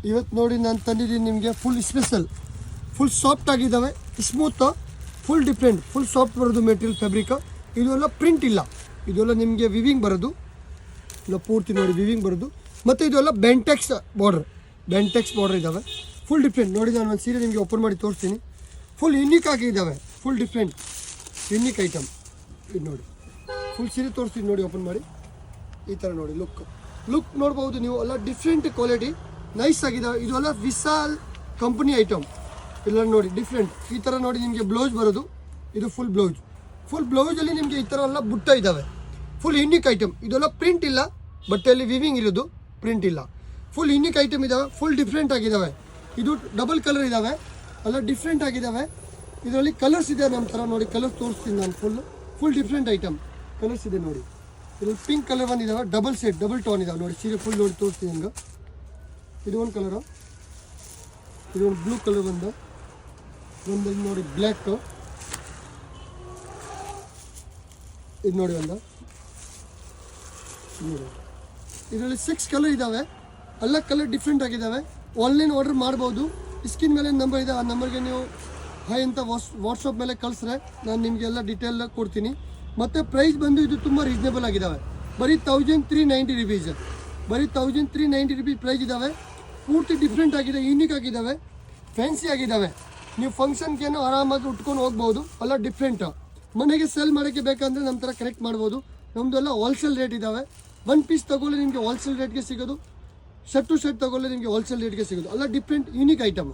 ಇವತ್ತು ನೋಡಿ ನಾನು ತಂದಿದ್ದೀನಿ ನಿಮಗೆ ಫುಲ್ ಸ್ಪೆಷಲ್, ಫುಲ್ ಸಾಫ್ಟ್ ಆಗಿದ್ದಾವೆ, smooth, full different, full soft ಬರೋದು ಮೆಟೀರಿಯಲ್ ಫ್ಯಾಬ್ರಿಕ್. ಇದೆಲ್ಲ ಪ್ರಿಂಟ್ ಇಲ್ಲ, ಇದೆಲ್ಲ ನಿಮಗೆ ವಿವಿಂಗ್ ಬರೋದು, ಇಲ್ಲ ಪೂರ್ತಿ ನೋಡಿ ವಿವಿಂಗ್ ಬರೋದು. ಮತ್ತು ಇದೆಲ್ಲ ಬೆಂಟೆಕ್ಸ್ ಬಾರ್ಡರ್ ಇದ್ದಾವೆ, ಫುಲ್ ಡಿಫ್ರೆಂಟ್. ನೋಡಿ ನಾನು ಒಂದು ಸೀರೆ ನಿಮಗೆ ಓಪನ್ ಮಾಡಿ ತೋರಿಸ್ತೀನಿ. ಫುಲ್ ಯುನೀಕ್ ಆಗಿದ್ದಾವೆ, ಫುಲ್ ಡಿಫ್ರೆಂಟ್ ಯುನೀಕ್ ಐಟಮ್. ಇದು ನೋಡಿ ಫುಲ್ ಸೀರೆ ತೋರಿಸ್ತೀನಿ ನೋಡಿ, ಓಪನ್ ಮಾಡಿ. ಈ ಥರ ನೋಡಿ ಲುಕ್ ನೋಡ್ಬೋದು ನೀವು. ಎಲ್ಲ ಡಿಫ್ರೆಂಟ್ ಕ್ವಾಲಿಟಿ, ನೈಸ್ ಆಗಿದ್ದಾವೆ. ಇದೆಲ್ಲ ವಿಶಾಲ್ ಕಂಪನಿ ಐಟಮ್. ಇಲ್ಲ ನೋಡಿ ಡಿಫ್ರೆಂಟ್. ಈ ಥರ ನೋಡಿ ನಿಮಗೆ ಬ್ಲೌಸ್ ಬರೋದು, ಇದು ಫುಲ್ ಬ್ಲೌಸಲ್ಲಿ ನಿಮಗೆ ಈ ಥರ ಎಲ್ಲ ಬುಟ್ಟ ಇದ್ದಾವೆ. Full unique item. ಇದೆಲ್ಲ ಪ್ರಿಂಟ್ ಇಲ್ಲ, ಬಟ್ಟೆಯಲ್ಲಿ ವಿವಿಂಗ್ ಇರೋದು, ಪ್ರಿಂಟ್ ಇಲ್ಲ. ಫುಲ್ ಯುನೀಕ್ ಐಟಮ್ ಇದ್ದಾವೆ, ಫುಲ್ ಡಿಫ್ರೆಂಟ್ ಆಗಿದ್ದಾವೆ. ಇದು ಡಬಲ್ ಕಲರ್ ಇದ್ದಾವೆ, ಎಲ್ಲ ಡಿಫ್ರೆಂಟ್ ಆಗಿದ್ದಾವೆ. ಇದರಲ್ಲಿ ಕಲರ್ಸ್ ಇದೆ ನಮ್ಮ ಥರ ನೋಡಿ, ಕಲರ್ಸ್ ತೋರಿಸ್ತೀನಿ ನಾನು. ಫುಲ್ ಡಿಫ್ರೆಂಟ್ ಐಟಮ್ ಕಲರ್ಸ್ ಇದೆ ನೋಡಿ. ಇದರಲ್ಲಿ ಪಿಂಕ್ ಕಲರ್ ಬಂದಿದ್ದಾವೆ, ಡಬಲ್ ಟೋನ್ ಇದಾವೆ ನೋಡಿ. ಸೀರೆ ಫುಲ್ ನೋಡಿ ತೋರಿಸ್ತೀನಿ ನಿಮ್ಗೆ. ಇದು ಒಂದು ಕಲರು, ಇದು ಒಂದು ಬ್ಲೂ ಕಲರ್ ಒಂದು ನೋಡಿ ಬ್ಲ್ಯಾಕ್. ಇದು ನೋಡಿ ಒಂದು ಇದರಲ್ಲಿ 6 ಕಲರ್ ಇದ್ದಾವೆ, ಎಲ್ಲ ಕಲರ್ ಡಿಫ್ರೆಂಟ್ ಆಗಿದ್ದಾವೆ. ಆನ್ಲೈನ್ ಆರ್ಡರ್ ಮಾಡ್ಬೋದು. ಸ್ಕ್ರೀನ್ ಮೇಲೆ ನಂಬರ್ ಇದೆ, ಆ ನಂಬರ್ಗೆ ನೀವು ಹಾಯ್ ಅಂತ ವಾಟ್ಸಪ್ ಮೇಲೆ ಕಳಿಸ್ರೆ ನಾನು ನಿಮಗೆಲ್ಲ ಡೀಟೇಲ್ ಕೊಡ್ತೀನಿ. ಮತ್ತು ಪ್ರೈಸ್ ಬಂದು ಇದು ತುಂಬ ರೀಸನೇಬಲ್ ಆಗಿದ್ದಾವೆ. ಬರೀ 1390 ರುಪೀಸ್, ಬರೀ 1390 ರುಪೀಸ್ ಪ್ರೈಸ್ ಇದ್ದಾವೆ. ಪೂರ್ತಿ ಡಿಫ್ರೆಂಟ್ ಆಗಿದೆ, ಯೂನಿಕ್ ಆಗಿದ್ದಾವೆ, ಫ್ಯಾನ್ಸಿ ಆಗಿದ್ದಾವೆ. ನೀವು ಫಂಕ್ಷನ್ಗೇನೋ ಆರಾಮಾಗಿ ಉಟ್ಕೊಂಡು ಹೋಗ್ಬೋದು. ಎಲ್ಲ ಡಿಫ್ರೆಂಟ್. ಮನೆಗೆ ಸೆಲ್ ಮಾಡೋಕ್ಕೆ ಬೇಕಂದರೆ ನಮ್ಮ ಥರ ಕನೆಕ್ಟ್ ಮಾಡ್ಬೋದು. ನಮ್ಮದು ಎಲ್ಲ ಹೋಲ್ಸೇಲ್ ರೇಟ್ ಇದ್ದಾವೆ. 1 ಪೀಸ್ ತೊಗೊಳ್ಳಿ ನಿಮಗೆ ಹೋಲ್ಸೇಲ್ ರೇಟ್ಗೆ ಸಿಗೋದು, ಶರ್ಟ್ ಟು ಶರ್ಟ್ ತೊಗೊಳ್ಳಿ ನಿಮಗೆ ಹೋಲ್ಸೇಲ್ ರೇಟ್ಗೆ ಸಿಗೋದು. ಎಲ್ಲ ಡಿಫ್ರೆಂಟ್ ಯೂನಿಕ್ ಐಟಮ್.